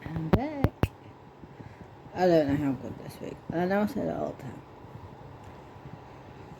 I'm back. I don't know how good this week. And I know I say that all the time.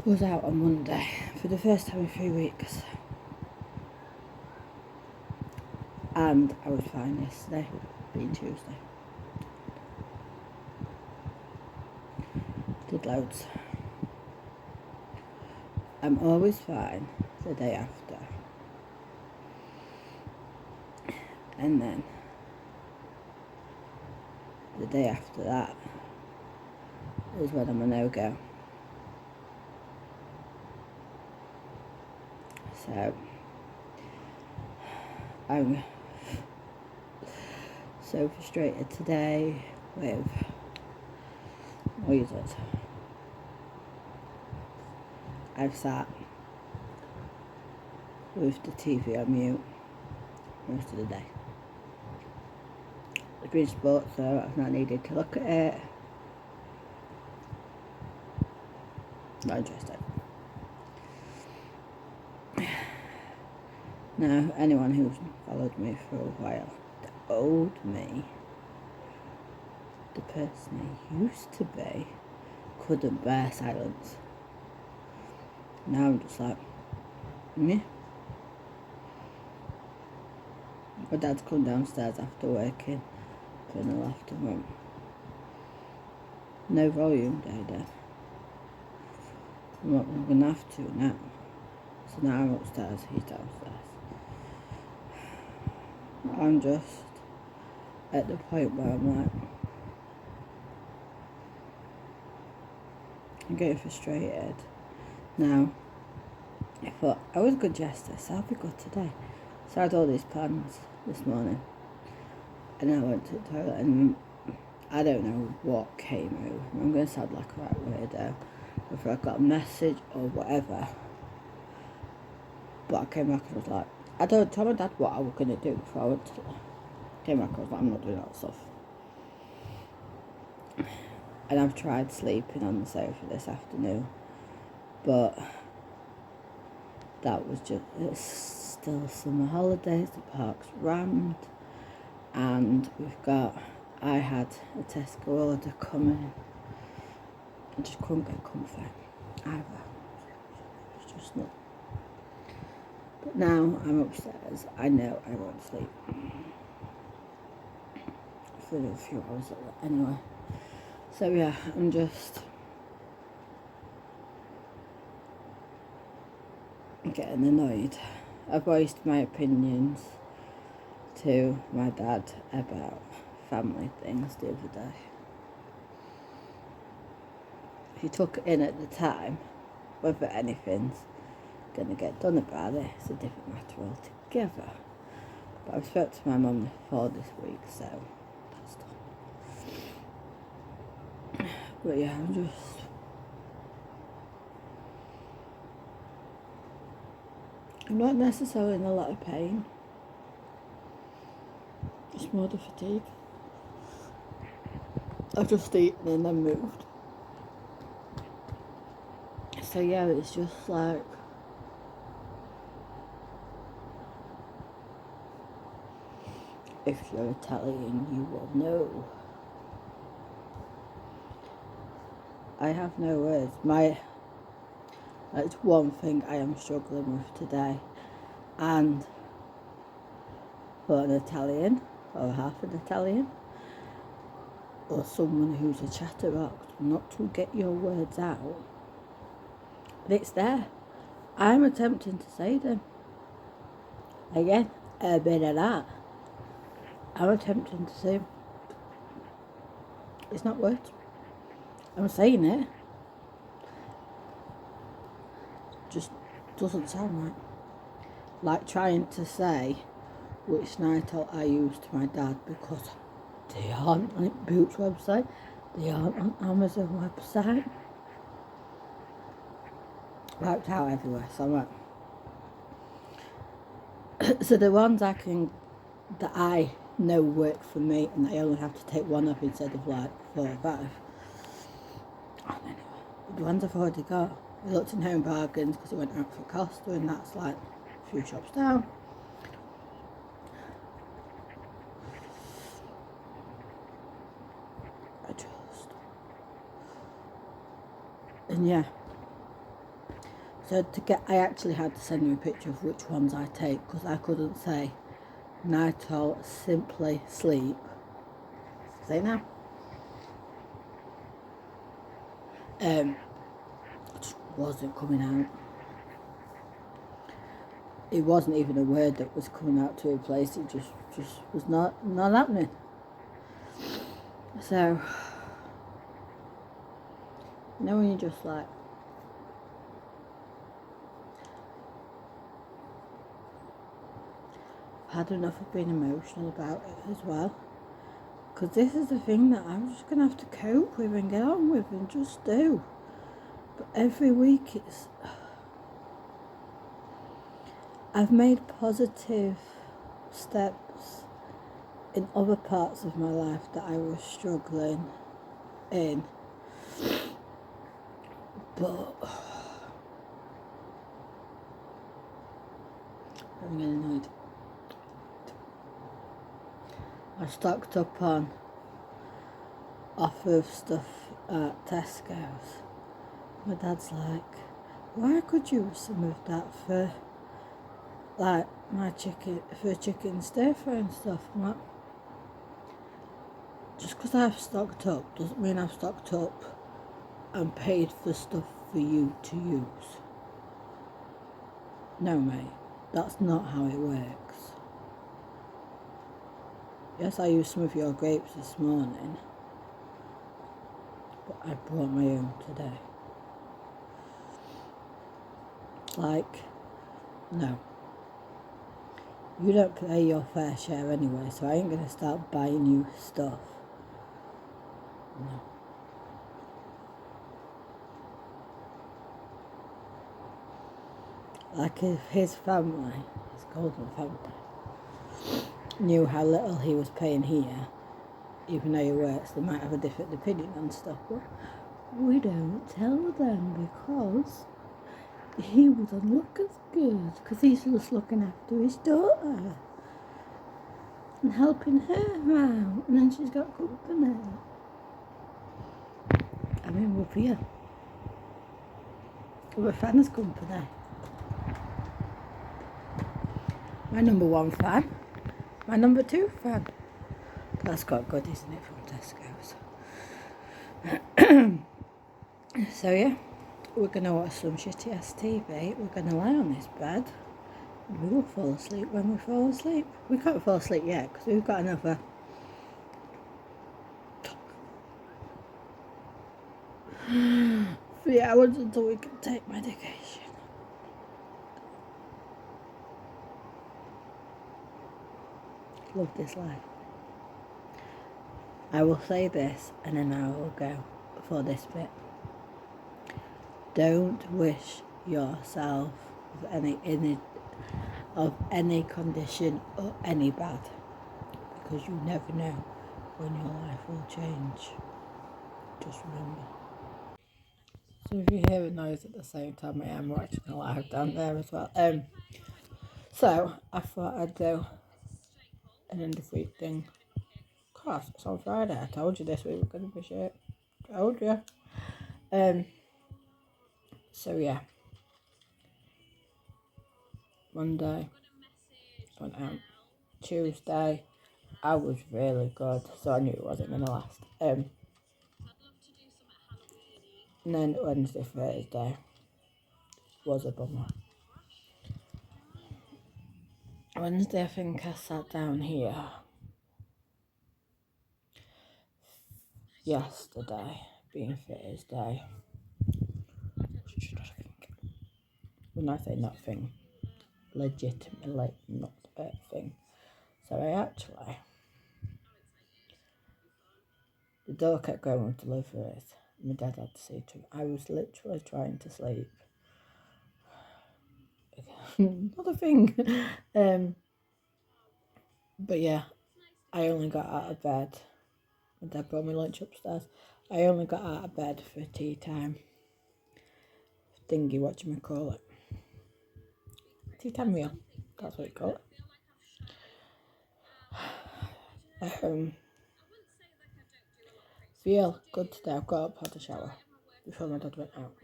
I was out on Monday for the first time in 3 weeks. And I was fine yesterday, being Tuesday. Did loads. I'm always fine the day after. And then the day after that is when I'm a no-go. So I'm so frustrated today with what is it? I've sat with the TV on mute most of the day. It's been sports, so I've not needed to look at it. Not interested. Now, anyone who's followed me for a while told me the person I used to be couldn't bear silence. Now I'm just like, meh. My dad's come downstairs after working in the loft room. No volume, Dad. I'm going to have to now. So now I'm upstairs, he's downstairs. I'm just at the point where I'm like, I'm getting frustrated. Now, I thought I was good yesterday, so I'll be good today. So I had all these plans this morning. And I went to the toilet and I don't know what came out. I'm going to sound like a right weirdo. Whether I got a message or whatever. But I came back and I was like, I don't tell my dad what I was going to do before I went to came back and I was like, I'm not doing that stuff. And I've tried sleeping on the sofa this afternoon. But that was just, it's still summer holidays, the park's rammed. And I had a Tesco order coming. I just couldn't get comfy either. It's just not. But now I'm upstairs. I know I won't sleep for a few hours anyway. So yeah, I'm just getting annoyed. I voiced my opinions to my dad about family things the other day. He took it in at the time. Whether anything's going to get done about it is a different matter altogether. But I've spoke to my mum before this week, so that's done. But yeah, I'm not necessarily in a lot of pain. It's more the fatigue. I've just eaten and then moved. So yeah, it's just like, if you're Italian, you will know. I have no words. That's one thing I am struggling with today. And for an Italian, or half an Italian, or someone who's a chatterbox, not to get your words out. But it's there. I'm attempting to say them. Again, a bit of that. I'm attempting to say, it's not words. I'm saying it. Just doesn't sound right. Like trying to say which night out I used to my dad because they aren't on Boots website, they aren't on Amazon website. Wiped out everywhere, so I'm like, so the ones that I know work for me and I only have to take one up instead of like 4 or 5. And anyway, the ones I've already got, I looked in Home Bargains because it went out for Costa and that's like a few shops down. And yeah, so I actually had to send you a picture of which ones I take, because I couldn't say Nytol Simply Sleep. Say now. It just wasn't coming out. It wasn't even a word that was coming out to replace it. Just was not happening. So, you know, when you're just like, I've had enough of being emotional about it as well. Because this is the thing that I'm just going to have to cope with and get on with and just do. But every week I've made positive steps in other parts of my life that I was struggling in. But I'm getting annoyed. I stocked up on offer of stuff at Tesco's. My dad's like, why could you use some of that for like my chicken stir fry and stuff? I'm like, just because I've stocked up doesn't mean I've stocked up and paid for stuff for you to use. No, mate, that's not how it works. Yes, I used some of your grapes this morning, but I brought my own today. Like, no. You don't pay your fair share anyway, so I ain't going to start buying you stuff. No. Like if his family, his Golden family, knew how little he was paying here, even though he works, they might have a different opinion on stuff. But we don't tell them because he wouldn't look as good, because he's just looking after his daughter and helping her out, and then she's got company. I mean, we're here. We're fans' company. My number one fan. My number two fan. That's quite good, isn't it, from Tesco's? So yeah, we're going to watch some shitty ass TV. We're going to lie on this bed. And we will fall asleep when we fall asleep. We can't fall asleep yet because we've got another 3 hours until we can take medication. Love this life. I will say this and then I will go for this bit. Don't wish yourself of any condition or any bad, because you never know when your life will change. Just remember. So if you hear a noise at the same time, I am watching a live down there as well. So I thought I'd do an end of week thing. Class, it's on Friday. I told you this week was going to be shit. Told you. So yeah. Monday, went out. Tuesday, I was really good, so I knew it wasn't going to last. And then Wednesday, Thursday was a bummer. Wednesday, I think I sat down here yesterday, being Thursday. When I say not thing, legitimately not a thing. So the door kept going with deliveries. My dad had to say to me, I was literally trying to sleep. Not a thing. But yeah, I only got out of bed. My dad brought me lunch upstairs. I only got out of bed for tea time. Thingy, what do you call it? Tea time meal. That's what you call it. Feel good today. I've got up, had a shower. before my dad went out.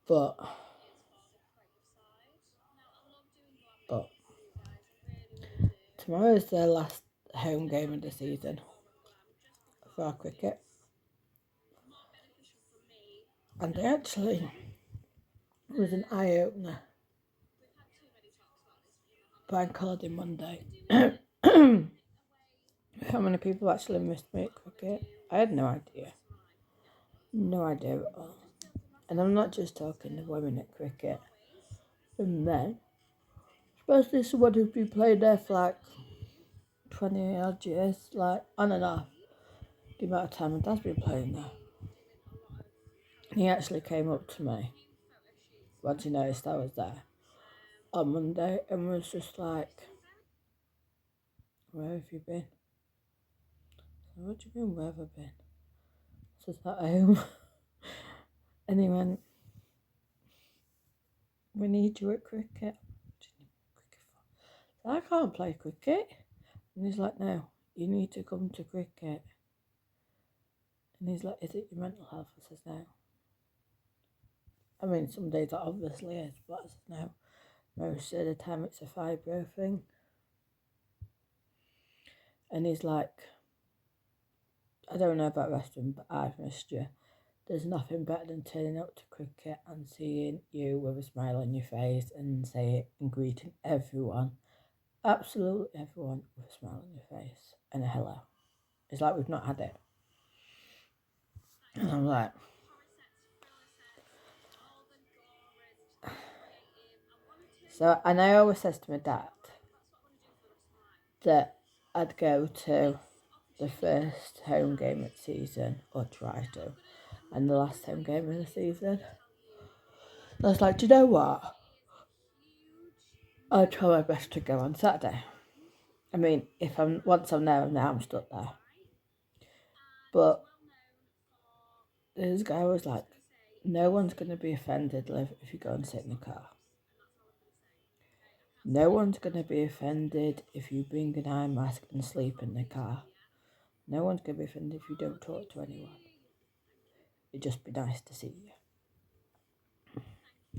But tomorrow is their last home game of the season for our cricket. And it actually was an eye-opener. Bank holiday Monday. How many people actually missed me at cricket? I had no idea. No idea at all. And I'm not just talking the women at cricket. The men. Especially someone who's been playing there for like 20 odd years, like on and off. The amount of time my dad's been playing there. He actually came up to me once he noticed I was there on Monday and was just like, "Where have you been?" So, "What do you mean, where have I been?" I said, "At home." And he went, "We need you at cricket." What do you need cricket for? I can't play cricket. And he's like, "No, you need to come to cricket." And he's like, "Is it your mental health?" I says, "No." I mean, some days it obviously is, but I says, "No. Most of the time it's a fibro thing." And he's like, "I don't know about wrestling, but I've missed you. There's nothing better than turning up to cricket and seeing you with a smile on your face and greeting everyone, absolutely everyone, with a smile on your face and a hello. It's like we've not had it." And I'm like, and I always says to my dad that I'd go to the first home game of the season, or try to, and the last home game of the season. I was like, "Do you know what? I'll try my best to go on Saturday." I mean, once I'm there, I'm stuck there. But this guy was like, "No one's going to be offended, Liv, if you go and sit in the car. No one's going to be offended if you bring an eye mask and sleep in the car. No one's going to be offended if you don't talk to anyone. It'd just be nice to see you."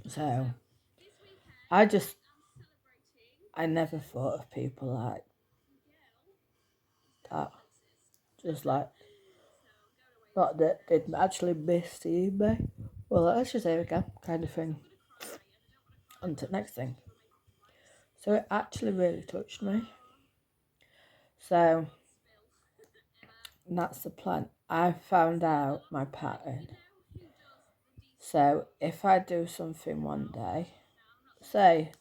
So, I never thought of people like that. Just like, not that they'd actually miss me. Well, let's just say again, kind of thing. On to the next thing. So it actually really touched me. So that's the plan. I found out my pattern. So if I do something one day, say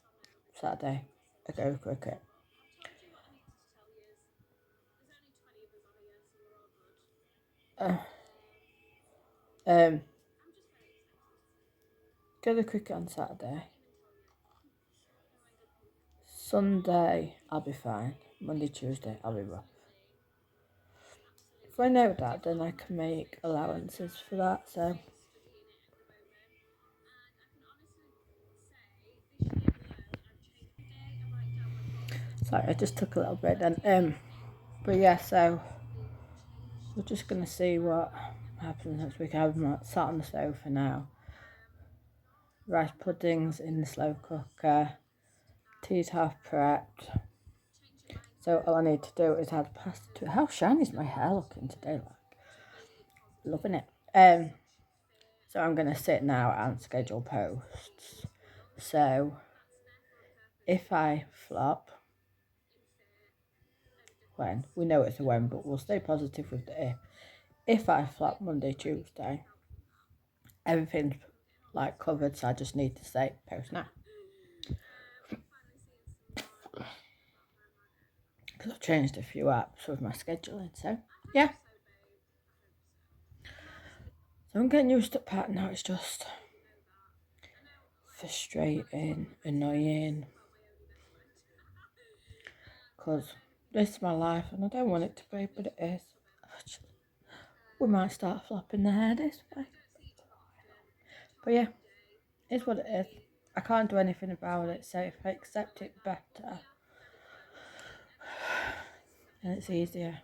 Saturday, I go to cricket. Go to cricket on Saturday. Sunday, I'll be fine. Monday, Tuesday, I'll be rough. If I know that, then I can make allowances for that. So, sorry, I just took a little bit then. But yeah, so we're just gonna see what happens next week. I'm sat on the sofa now. Rice puddings in the slow cooker. Tea's half prepped. So all I need to do is add pasta to it. How shiny is my hair looking today? Like, loving it. So I'm gonna sit now and schedule posts. So if I flop, when we know it's a when, but we'll stay positive with the if. If I flop Monday, Tuesday, everything's like covered, so I just need to say post now. Because I've changed a few apps with my scheduling, so yeah. So I'm getting used to the pattern now. It's just frustrating, annoying, because this is my life and I don't want it to be, but it is. We might start flopping the hair this way. But yeah, it's what it is. I can't do anything about it, so if I accept it better, and it's easier.